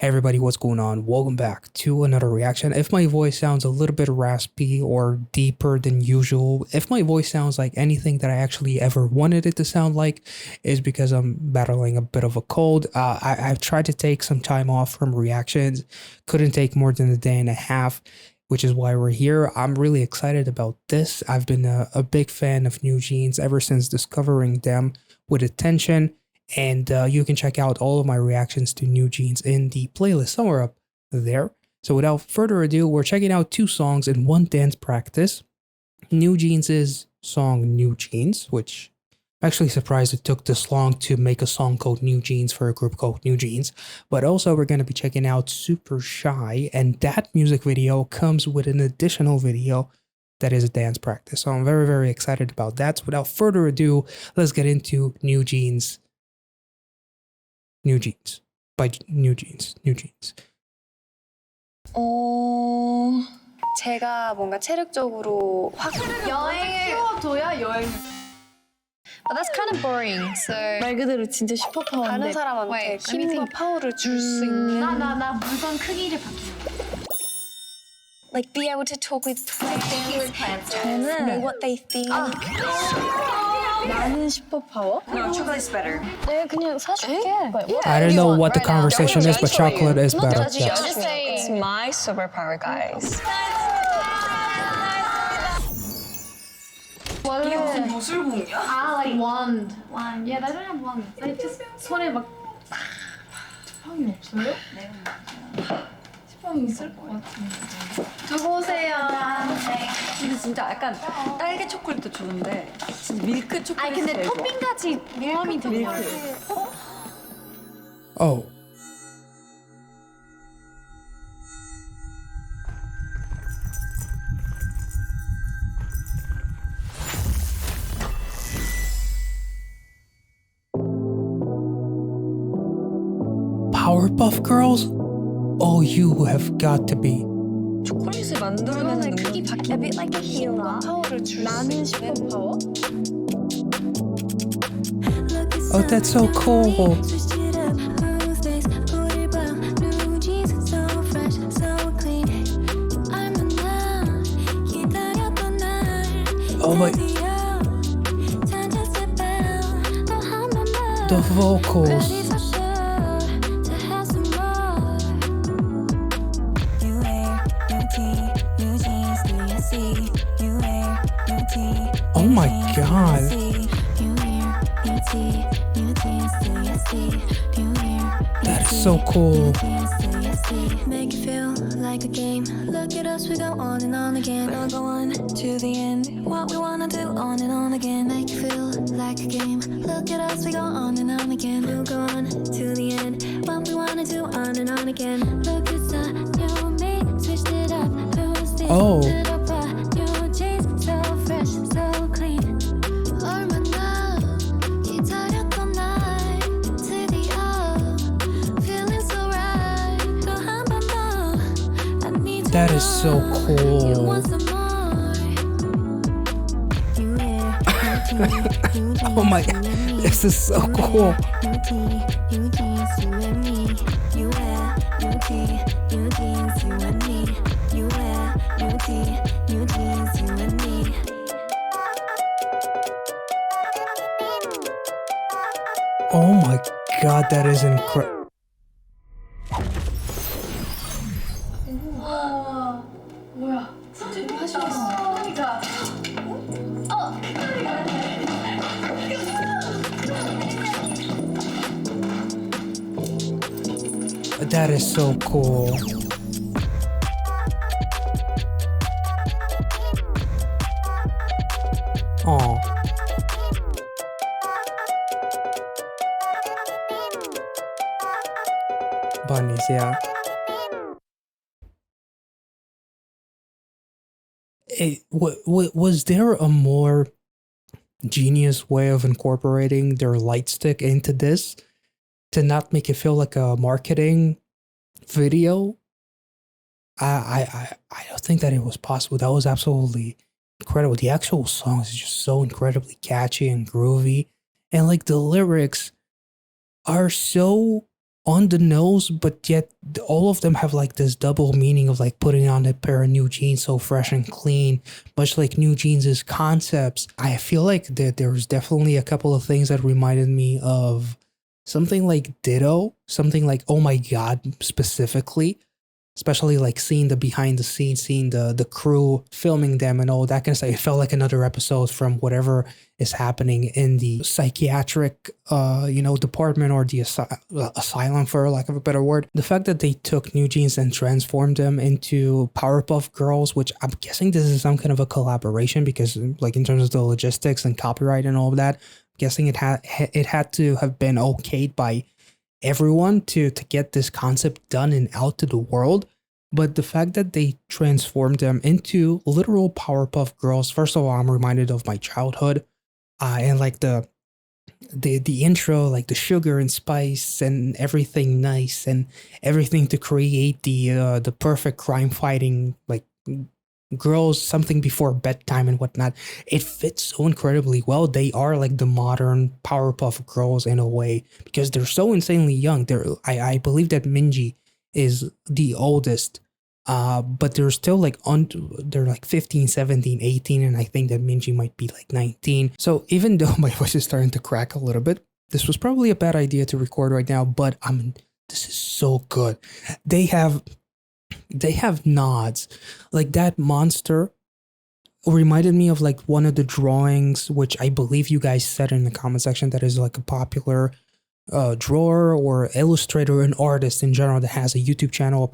Hey everybody, what's going on? Welcome back to another reaction. If my voice sounds a little bit raspy or deeper than usual, if my voice sounds like anything that I actually ever wanted it to sound like, is because I'm battling a bit of a cold. I've tried to take some time off from reactions, couldn't take more than a day and a half, which is why we're here. I'm really excited about this. I've been a big fan of NewJeans ever since discovering them with attention. And you can check out all of my reactions to NewJeans in the playlist somewhere up there. So without further ado, we're checking out two songs in one dance practice. NewJeans' song NewJeans, which I'm actually surprised it took this long to make a song called NewJeans for a group called NewJeans. But also we're going to be checking out Super Shy, and that music video comes with an additional video that is a dance practice. So I'm very, very excited about that. So without further ado, let's get into NewJeans by NewJeans. 제가 뭔가 체력적으로 확 여행을 키워줘야 여행. But that's kind of boring. So 말 그대로 진짜 슈퍼파워인데. 다른 사람한테 Wait, let me 힘과 think. 파워를 줄 수 있는 나 물건 크기를 바뀌어. like be able to talk with twins, 저는 know what they think. 나는 슈퍼파워? No, chocolate's better. 네, 그냥 사줄게. I don't know what the conversation is, but chocolate is better. Just Yes. say It's my superpower, guys. 이게 무슨 무술공이야? like wand. Yeah, I don't have wand. Like just 손에 막 지팡이 없어요? 네. 지팡이 있을 것 같은데. 두고 오세요. 근데 진짜 약간 딸기 초콜릿도 좋은데 진짜 밀크 초콜릿. 아니 근데 토핑 같이 모험이 되게 많아요. Oh. Powerpuff Girls? Oh, you have got to be. 초콜릿을 만들어내는 크기 바뀌. A bit like a healer. 파워를 줄 수 나는 있는 슈퍼파워? Oh, that's so cool. Oh my. The vocals. Oh my god. That is so cool. Make it feel like a game. Look at us, we go on and on again. We'll go on to the end. What we wanna do on and on again. Make it feel like a game. Look at us, we go on and on again. We'll go on to the end. What we wanna do on and on again. Look at the new me, switched it up. Who's this? Oh. New jeans, so fresh, so clean. 얼마나 기다렸던 날 드디어 feeling so right. 또 한 번 더 I need to That is so know you cool. want some more. You wear new jeans, Oh my god. This is so cool. new jeans, you and me. You wear new jeans, you and me. You wear new jeans, you and me. Oh my god, that is incredible. 우와, 뭐야? 진짜 하시겠어. 그러니까. That is so cool. Oh. Bunnies, yeah. Was there a more genius way of incorporating their light stick into this to not make it feel like a marketing video? I don't think that it was possible. That was absolutely incredible. The actual song is just so incredibly catchy and groovy, and like the lyrics are so on the nose, but yet all of them have like this double meaning of like putting on a pair of new jeans so fresh and clean, much like NewJeans' concepts. I feel like there's definitely a couple of things that reminded me of something like Ditto, something like Oh My God specifically, especially like seeing the behind the scenes, seeing the crew filming them and all that kind of stuff. It felt like another episode from whatever is happening in the psychiatric department, or the asylum, for lack of a better word. The fact that they took NewJeans and transformed them into Powerpuff Girls, which I'm guessing this is some kind of a collaboration, because like in terms of the logistics and copyright and all of that, I'm guessing it had to have been okayed by everyone to get this concept done and out to the world. But the fact that they transformed them into literal Powerpuff Girls, first of all, I'm reminded of my childhood, and like the intro, like the sugar and spice and everything nice and everything to create the perfect crime fighting like girls, something before bedtime and whatnot. It fits so incredibly well. They are like the modern Powerpuff Girls in a way, because they're so insanely young. I believe that Minji is the oldest, but they're still like they're like 15, 17, 18, and I think that Minji might be like 19. So even though my voice is starting to crack a little bit, this was probably a bad idea to record right now, but this is so good. They have nods. Like that monster reminded me of like one of the drawings, which I believe you guys said in the comment section that is like a popular drawer or illustrator, an artist in general that has a YouTube channel, a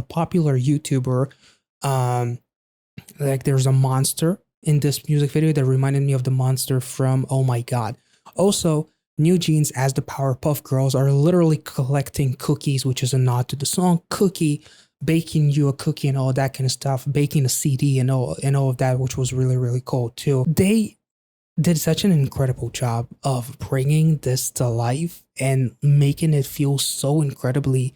popular YouTuber. Like there's a monster in this music video that reminded me of the monster from Oh My God. Also, NewJeans as the Powerpuff Girls are literally collecting cookies, which is a nod to the song Cookie, baking you a cookie and all that kind of stuff, baking a CD and all of that, which was really, really cool too. They did such an incredible job of bringing this to life and making it feel so incredibly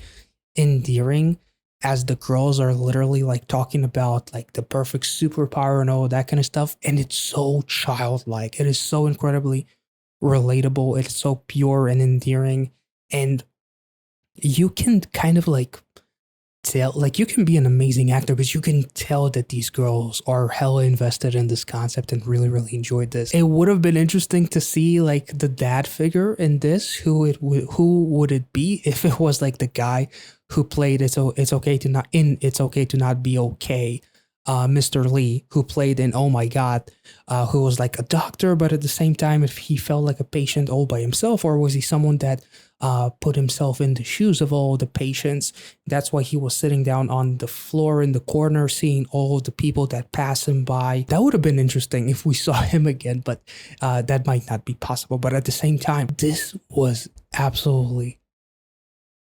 endearing, as the girls are literally like talking about like the perfect superpower and all that kind of stuff. And it's so childlike. It is so incredibly relatable. It's so pure and endearing. And you can kind of like tell, like you can be an amazing actor, but you can tell that these girls are hella invested in this concept and really, really enjoyed this. It would have been interesting to see like the dad figure in this. Who would it be if it was like the guy who played It's Okay to Not Be Okay, Mr. Lee, who played in Oh My God, who was like a doctor, but at the same time, if he felt like a patient all by himself, or was he someone that put himself in the shoes of all the patients? That's why he was sitting down on the floor in the corner, seeing all the people that pass him by. That would have been interesting if we saw him again, but that might not be possible. But at the same time, this was absolutely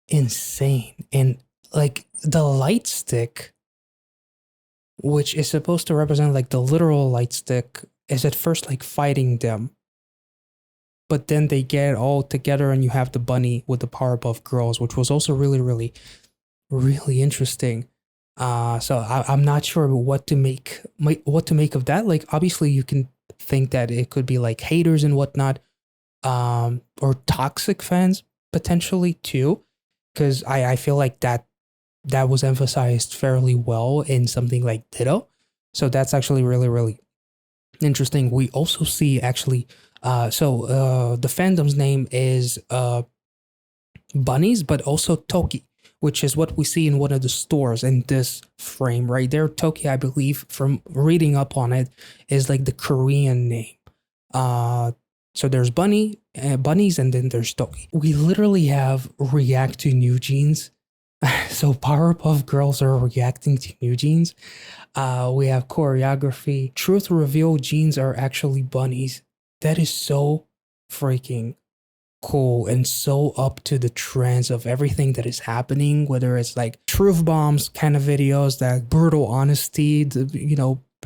insane. And like the light stick, which is supposed to represent like the literal light stick, is at first like fighting them, but then they get all together and you have the bunny with the Powerpuff Girls, which was also really, really, really interesting. So I'm not sure what to make of that. Like obviously you can think that it could be like haters and whatnot, or toxic fans potentially too, because I feel like that was emphasized fairly well in something like Ditto. So that's actually really, really interesting. We also see actually, the fandom's name is Bunnies, but also Toki, which is what we see in one of the stores in this frame right there. Toki, I believe, from reading up on it, is like the Korean name. So there's bunnies, and then there's Toki. We literally have react to NewJeans. So Powerpuff Girls are reacting to NewJeans. We have choreography. Truth reveal jeans are actually bunnies. That is so freaking cool and so up to the trends of everything that is happening, whether it's like truth bombs kind of videos, that brutal honesty,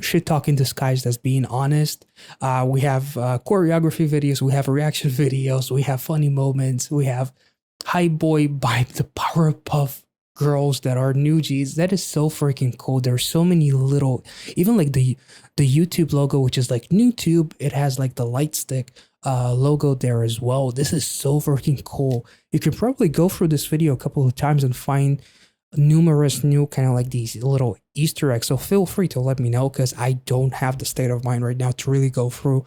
shit talking disguised as being honest. We have choreography videos, we have reaction videos, we have funny moments, we have High Boy by the Powerpuff girls that are NewJeans. That is so freaking cool. There's so many little, even like the YouTube logo, which is like NewTube. It has like the light stick logo there as well. This is so freaking cool. You can probably go through this video a couple of times and find numerous new kind of like these little Easter eggs. So feel free to let me know, because I don't have the state of mind right now to really go through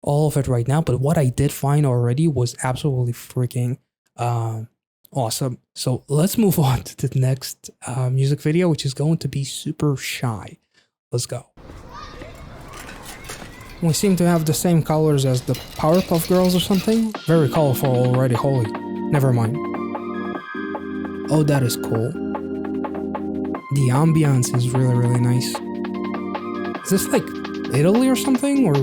all of it right now. But what I did find already was absolutely freaking awesome. So let's move on to the next music video, which is going to be Super Shy. Let's go. We seem to have the same colors as the Powerpuff Girls or something. Very colorful already. Holy, never mind. Oh, that is cool. The ambiance is really, really nice. Is this like Italy or something, or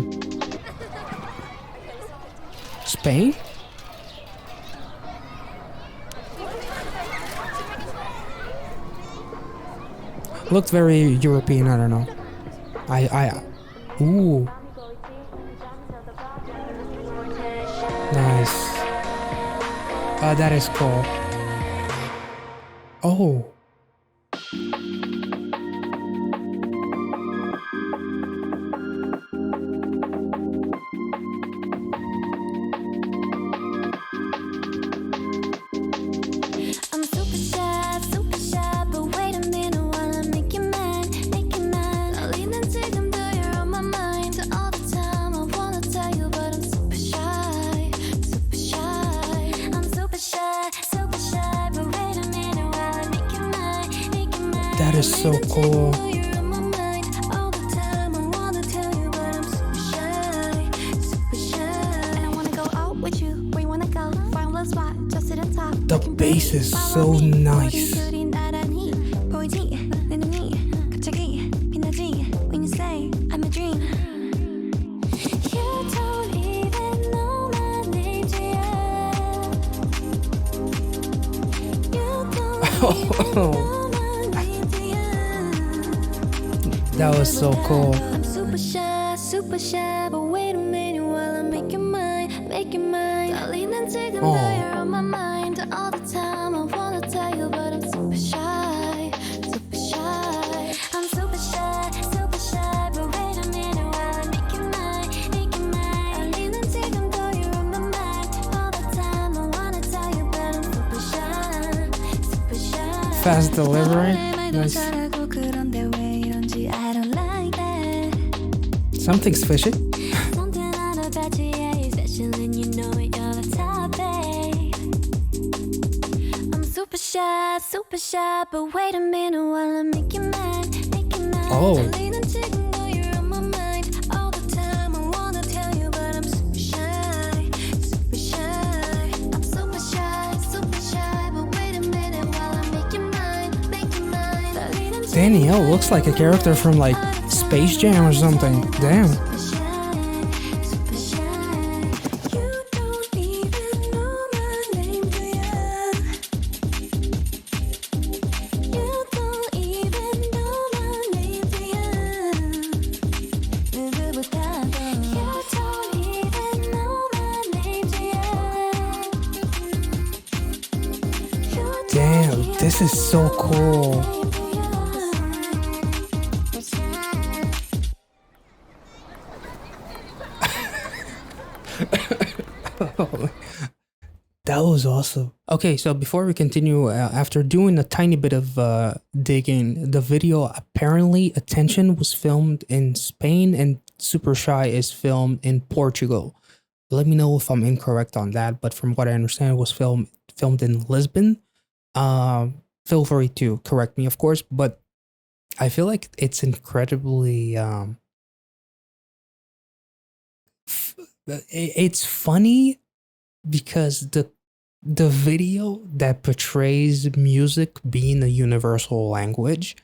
Spain? Looked very European, I don't know. Ooh. Nice. That is cool. Oh. I'm super shy, but wait a minute while I make you mad, make you mad. 떨리는 지금도 you're on my mind all the time. I wanna tell you, but I'm super shy, super shy. I'm super shy, but wait a minute while I make you mad, make you mad. That is so cool. You're on my mind all the time. I wanna tell you, but I'm super shy, super shy. And I wanna go out with you. Where you wanna go? Find a spot, just sit and talk. The bass is so nice. That was so cool. I'm super shy, but wait a minute while I make you mine, make you mine. 떨리는 지금도 you're on my mind all the time. I wanna tell you, but I'm super shy, super shy. I'm super shy, but wait a minute while I make you mine, make you mine. 떨리는 지금도 you're on my mind all the time. I wanna tell you, but I'm super shy, super shy. Fast delivery. Nice. Something's fishy. Something out about you, yeah, you're special and you know it, you're the top, babe. I'm super shy, but wait a minute while I make you mad, make you mad. Oh. 떨리는 지금도 you're on my mind all the time. I wanna tell you, but I'm super shy, super shy. I'm super shy, but wait a minute while I make you mine, make you mine. 떨리는 지금도 Danielle looks like a character from like Space Jam or something. Damn. super shy. You don't even know my name, do ya? You don't even know my name, do ya? 누구보다도 You don't even know my name, do ya? Damn, this is so cool. That was awesome. Okay, so before we continue, after doing a tiny bit of digging, the video apparently Attention was filmed in Spain and Super Shy is filmed in Portugal. Let me know if I'm incorrect on that, but from what I understand, it was filmed in Lisbon. Feel free to correct me, of course, but I feel like it's incredibly it's funny because the video that portrays music being a universal language,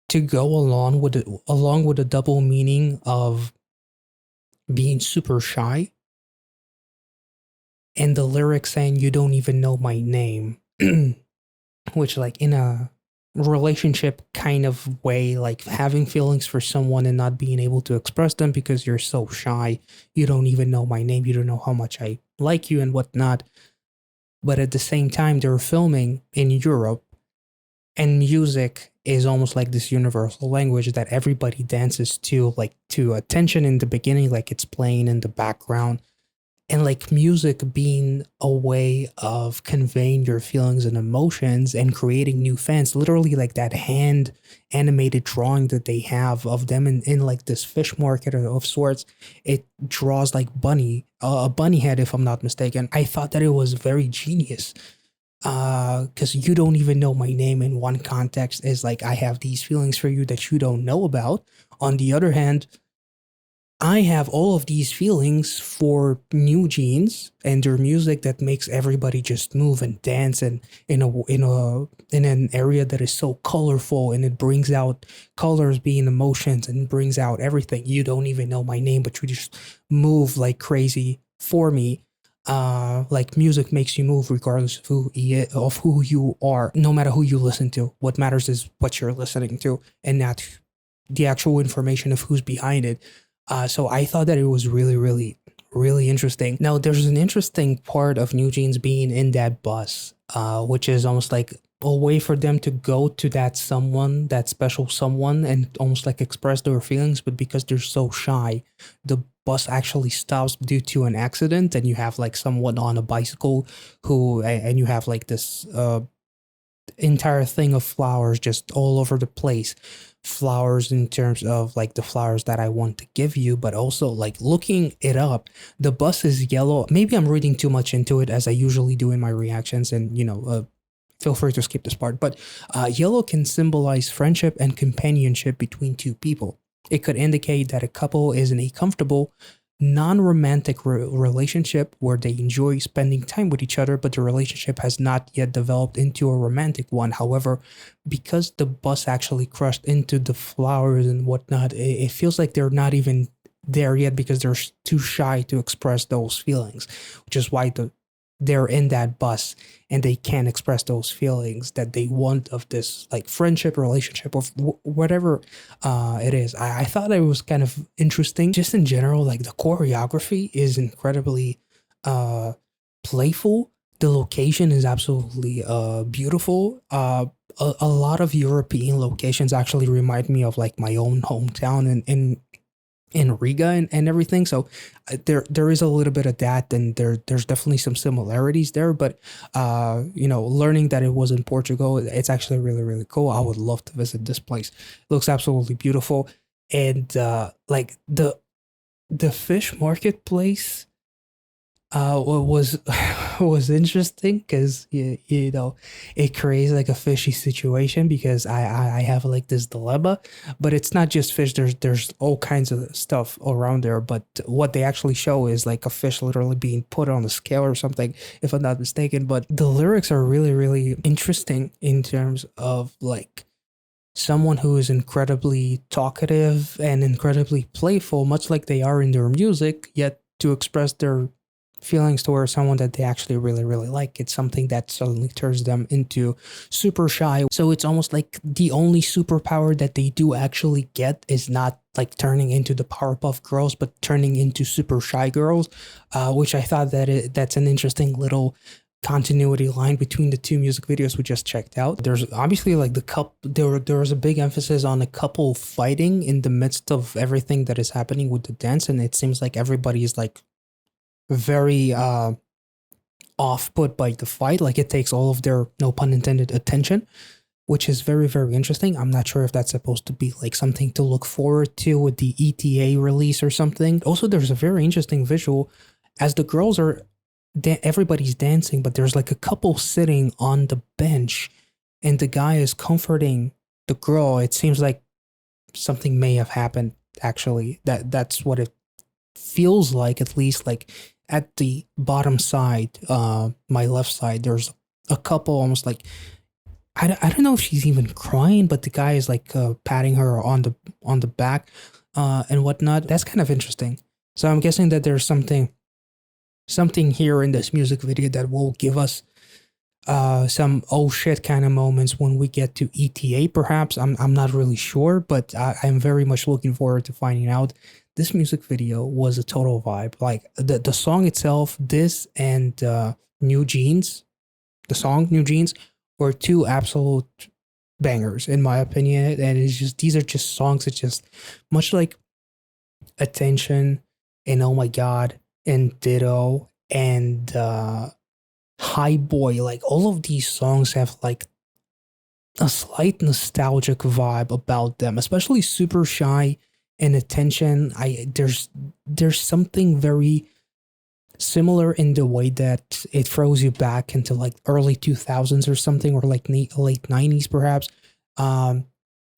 to go along with a double meaning of being super shy, and the lyrics saying you don't even know my name, which like in a relationship kind of way, like having feelings for someone and not being able to express them because you're so shy, you don't even know my name, you don't know how much I like you and whatnot. but at the same time they're filming in Europe, and music is almost like this universal language that everybody dances to, like to attention in the beginning, like it's playing in the background, and like music being a way of conveying your feelings and emotions and creating new fans, literally like that hand animated drawing that they have of them in like this fish market of sorts. It draws like a bunny head, if I'm not mistaken. I thought that it was very genius, because you don't even know my name in one context is like I have these feelings for you that you don't know about. On the other hand, I have all of these feelings for NewJeans and their music that makes everybody just move and dance, and in an area that is so colorful, and it brings out colors being emotions and brings out everything. You don't even know my name, but you just move like crazy for me. Like music makes you move regardless of who you are, no matter who you listen to. What matters is what you're listening to, and not the actual information of who's behind it. So I thought that it was really, really, really interesting. Now, there's an interesting part of NewJeans being in that bus, which is almost like a way for them to go to that someone, that special someone, and almost like express their feelings. But because they're so shy, the bus actually stops due to an accident, and you have like someone on a bicycle and you have like this entire thing of flowers just all over the place. Flowers in terms of like the flowers that I want to give you, but also like looking it up, the bus is yellow. Maybe I'm reading too much into it, as I usually do in my reactions, and feel free to skip this part. But yellow can symbolize friendship and companionship between two people. It could indicate that a couple is in a comfortable, non-romantic relationship where they enjoy spending time with each other, but the relationship has not yet developed into a romantic one. However, because the bus actually crushed into the flowers and whatnot, it feels like they're not even there yet because they're too shy to express those feelings, which is why they're in that bus and they can't express those feelings that they want of this like friendship, relationship, or whatever it is. I thought it was kind of interesting. Just in general, like the choreography is incredibly playful. The location is absolutely beautiful. A lot of European locations actually remind me of like my own hometown in Riga and everything. So there is a little bit of that, and there's definitely some similarities there. But learning that it was in Portugal, it's actually really, really cool. I would love to visit this place. It looks absolutely beautiful, and like the fish marketplace was was interesting because it creates like a fishy situation, because I have like this dilemma, but it's not just fish. There's all kinds of stuff around there, but what they actually show is like a fish literally being put on a scale or something, if I'm not mistaken. But the lyrics are really, really interesting in terms of like someone who is incredibly talkative and incredibly playful, much like they are in their music, yet to express their feelings towards someone that they actually really, really like, it's something that suddenly turns them into super shy. So it's almost like the only superpower that they do actually get is not like turning into the Powerpuff Girls, but turning into super shy girls, which I thought that's an interesting little continuity line between the two music videos we just checked out. There's obviously like the couple, there was a big emphasis on a couple fighting in the midst of everything that is happening with the dance, and it seems like everybody is like very off put by the fight. Like it takes all of their, no pun intended, attention, which is very, very interesting. I'm not sure if that's supposed to be like something to look forward to with the ETA release or something. Also, there's a very interesting visual as the girls are everybody's dancing, but there's like a couple sitting on the bench and the guy is comforting the girl. It seems like something may have happened, actually. That's what it feels like, at least. Like at the bottom side, my left side, there's a couple almost like, I don't know if she's even crying, but the guy is like patting her on the back and whatnot. That's kind of interesting. So I'm guessing that there's something here in this music video that will give us some oh shit kind of moments when we get to ETA, perhaps. I'm not really sure, but I'm very much looking forward to finding out. This music video was a total vibe. Like the song itself, this and NewJeans the song NewJeans were two absolute bangers in my opinion. And it's just these are just songs that just much like Attention and Oh My God and Ditto and High Boy, like all of these songs have like a slight nostalgic vibe about them, especially Super Shy and Attention. There's something very similar in the way that it throws you back into like early 2000s or something, or like late 90s perhaps.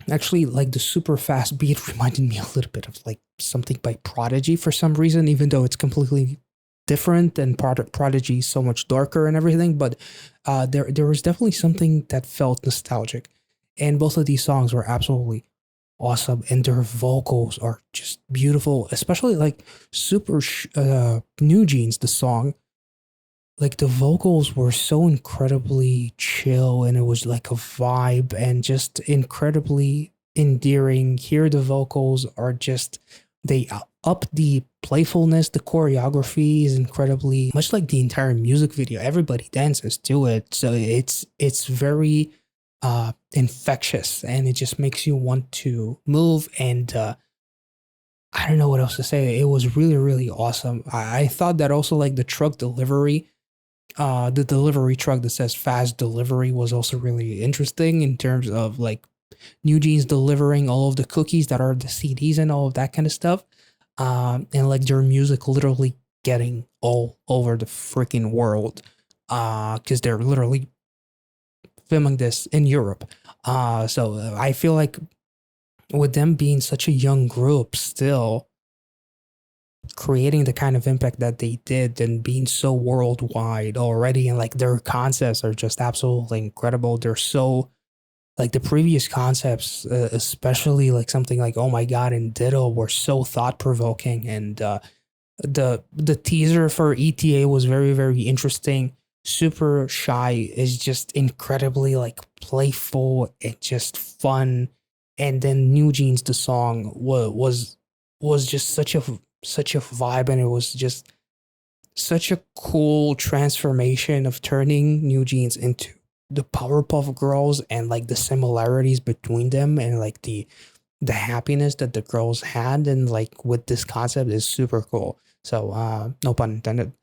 Actually, like the super fast beat reminded me a little bit of like something by Prodigy for some reason, even though it's completely different and Prodigy is so much darker and everything. But there was definitely something that felt nostalgic, and both of these songs were absolutely awesome, and their vocals are just beautiful, especially like NewJeans, the song. Like the vocals were so incredibly chill, and it was like a vibe and just incredibly endearing. Here the vocals are just, they up the playfulness. The choreography is incredibly much like the entire music video. Everybody dances to it, so it's very infectious, and it just makes you want to move. And I don't know what else to say. It was really, really awesome. I thought that also like the truck delivery, the delivery truck that says fast delivery was also really interesting in terms of like NewJeans delivering all of the cookies that are the CDs and all of that kind of stuff. And like their music literally getting all over the freaking world. Because they're literally filming this in Europe. So I feel like with them being such a young group still, creating the kind of impact that they did and being so worldwide already, and like their concepts are just absolutely incredible. They're so like the previous concepts, especially like something like Oh My God and Ditto, were so thought-provoking. And the teaser for ETA was very, very interesting. Super Shy is just incredibly like playful and just fun. And then NewJeans, the song, was just such a vibe, and it was just such a cool transformation of turning NewJeans into the Powerpuff Girls, and like the similarities between them, and like the happiness that the girls had, and like with this concept is super cool. So no pun intended.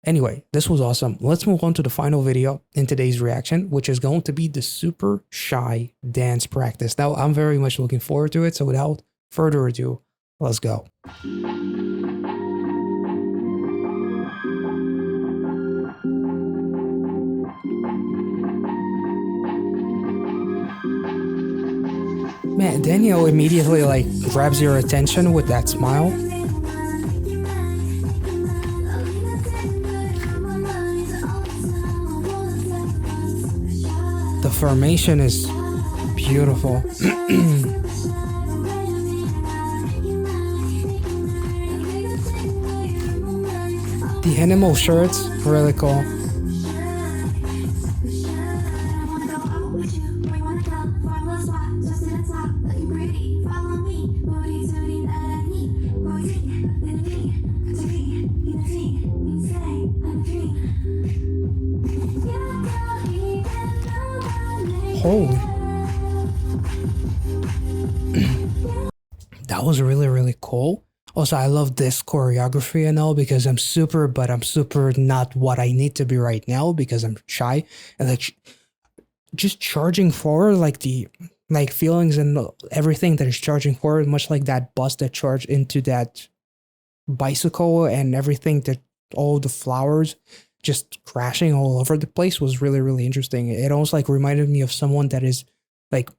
Anyway, this was awesome. Let's move on to the final video in today's reaction, which is going to be the Super Shy dance practice. Now, I'm very much looking forward to it. So without further ado, let's go. Man, Daniel immediately like grabs your attention with that smile. The formation is beautiful. The animal shirts, really cool. Holy. That was really, really cool. Also, I love this choreography and all, because I'm super not what I need to be right now because I'm shy. And like just charging forward, like the feelings and everything that is charging forward, much like that bus that charged into that bicycle, and everything, that all the flowers just crashing all over the place was really, really interesting. It almost like reminded me of someone that is like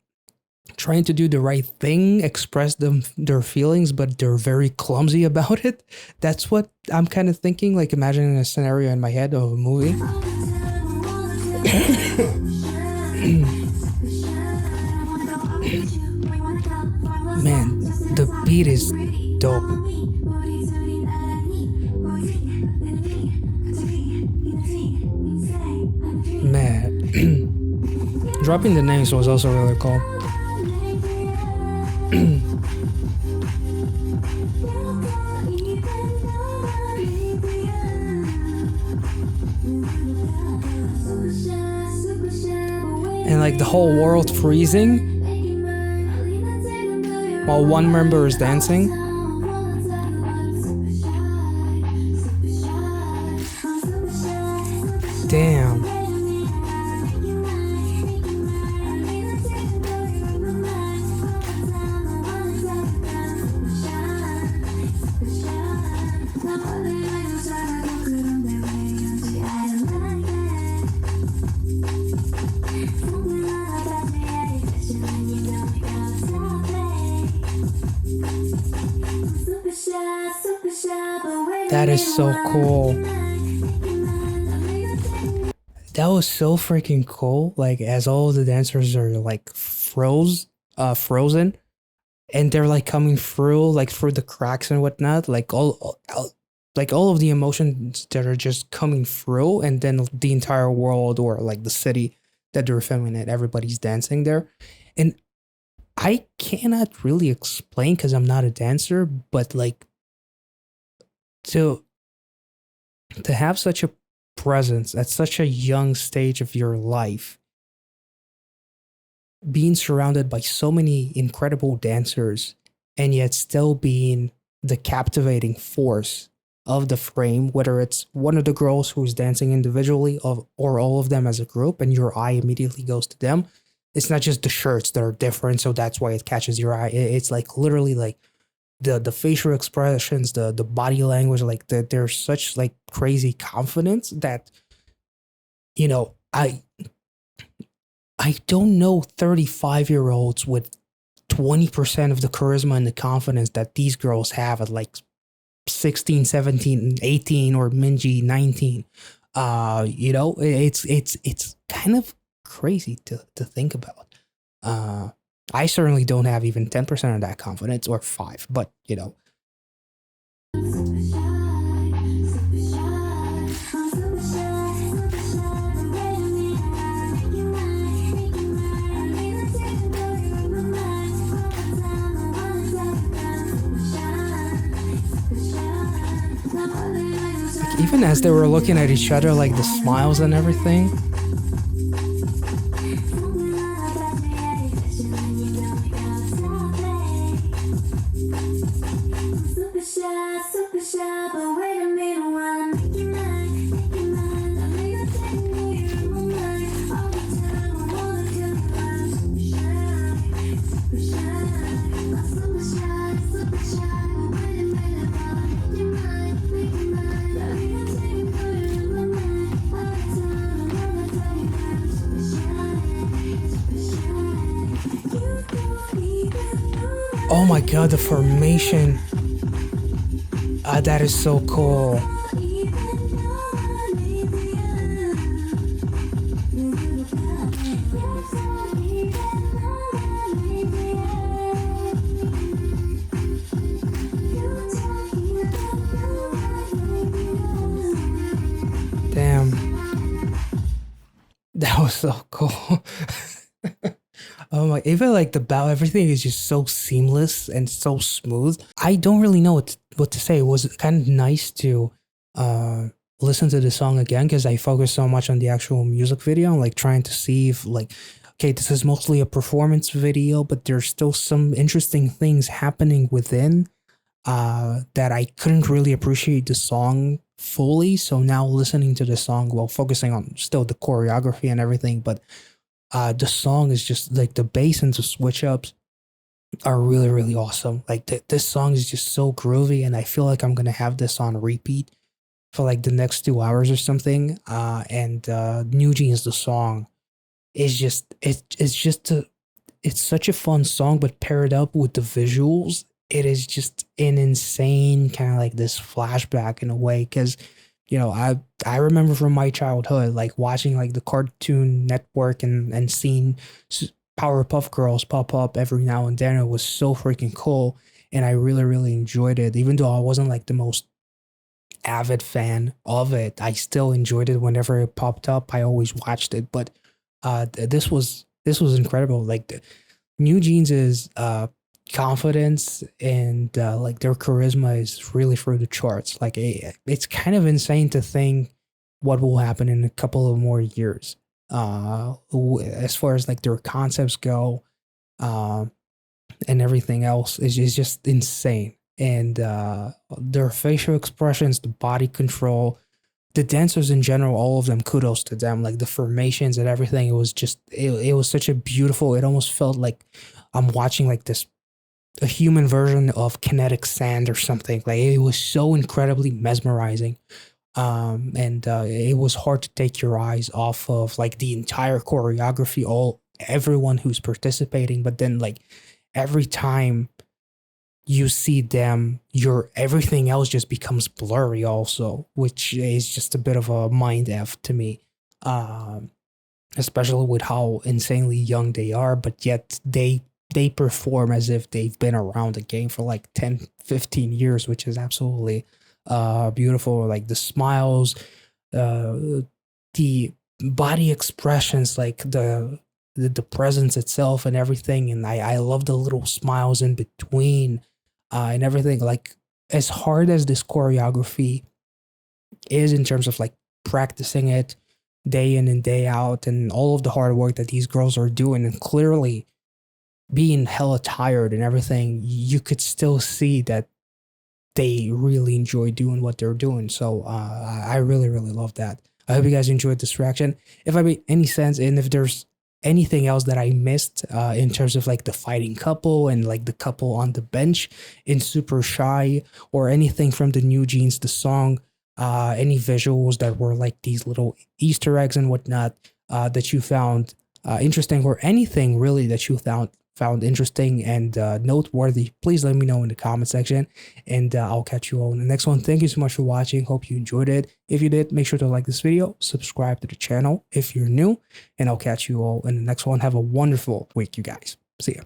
trying to do the right thing, express their feelings, but they're very clumsy about it. That's what I'm kind of thinking, like imagining a scenario in my head of a movie. Man, the beat is dope. Man, dropping the names was also really cool. and like the whole world freezing while one member is dancing. Damn. That is so cool. That was so freaking cool. Like as all the dancers are like frozen, and they're like coming through, like through the cracks and whatnot. Like like all of the emotions that are just coming through, and then the entire world or like the city that they're filming it, everybody's dancing there, and I cannot really explain because I'm not a dancer, but like to have such a presence at such a young stage of your life, being surrounded by so many incredible dancers, and yet still being the captivating force of the frame, whether it's one of the girls who's dancing individually or all of them as a group, and your eye immediately goes to them. It's not just the shirts that are different, so that's why it catches your eye. It's like literally like the facial expressions, the body language, like there's such like crazy confidence that, you know, I don't know 35-year-olds with 20% of the charisma and the confidence that these girls have at like 16, 17, 18, or Minji 19. You know, it's kind of crazy to think about. I certainly don't have even 10% of that confidence, or 5, but you know. Like, even as they were looking at each other, like the smiles and everything. Oh my god, the formation. That is so cool. Damn. That was so cool. Oh my, even like the bow, everything is just so seamless and so smooth. I don't really know what to say. It was kind of nice to listen to the song again because I focused so much on the actual music video and like trying to see if like, okay, this is mostly a performance video, but there's still some interesting things happening within that I couldn't really appreciate the song fully. So now listening to the song while focusing on still the choreography and everything, but the song is just like the bass and the switch ups are really, really awesome. Like this song is just so groovy, and I feel like I'm gonna have this on repeat for like the next 2 hours or something. And NewJeans, the song is just it's such a fun song, but paired up with the visuals, it is just an insane kind of like this flashback in a way, because you know, I remember from my childhood, like watching like the Cartoon Network and seeing Powerpuff Girls pop up every now and then. It was so freaking cool, and I really, really enjoyed it. Even though I wasn't like the most avid fan of it, I still enjoyed it whenever it popped up. I always watched it, but this was incredible. Like NewJeans is confidence and like their charisma is really through the charts. Like it's kind of insane to think what will happen in a couple of more years. as far as like their concepts go, um, and everything else is just insane. And their facial expressions, the body control, the dancers in general, all of them, kudos to them. Like the formations and everything, it was just it was such a beautiful. It almost felt like I'm watching like this a human version of kinetic sand or something. Like it was so incredibly mesmerizing. And it was hard to take your eyes off of like the entire choreography, all everyone who's participating. But then like every time you see them, your everything else just becomes blurry also, which is just a bit of a mind f to me. Um, Especially with how insanely young they are, but yet they perform as if they've been around the game for like 10, 15 years, which is absolutely beautiful. Like the smiles, uh the body expressions, like the presence itself and everything. And I love the little smiles in between, and everything. Like as hard as this choreography is in terms of like practicing it day in and day out, and all of the hard work that these girls are doing, and clearly being hella tired and everything, you could still see that they really enjoy doing what they're doing. So I really, really love that. I hope you guys enjoyed this reaction. If I made any sense, and if there's anything else that I missed in terms of like the fighting couple and like the couple on the bench in Super Shy, or anything from the NewJeans, the song, any visuals that were like these little Easter eggs and whatnot that you found interesting, or anything really that you found interesting and noteworthy, please let me know in the comment section, and I'll catch you all in the next one. Thank you so much for watching. Hope you enjoyed it. If you did, make sure to like this video, subscribe to the channel if you're new, and I'll catch you all in the next one. Have a wonderful week, you guys. See ya.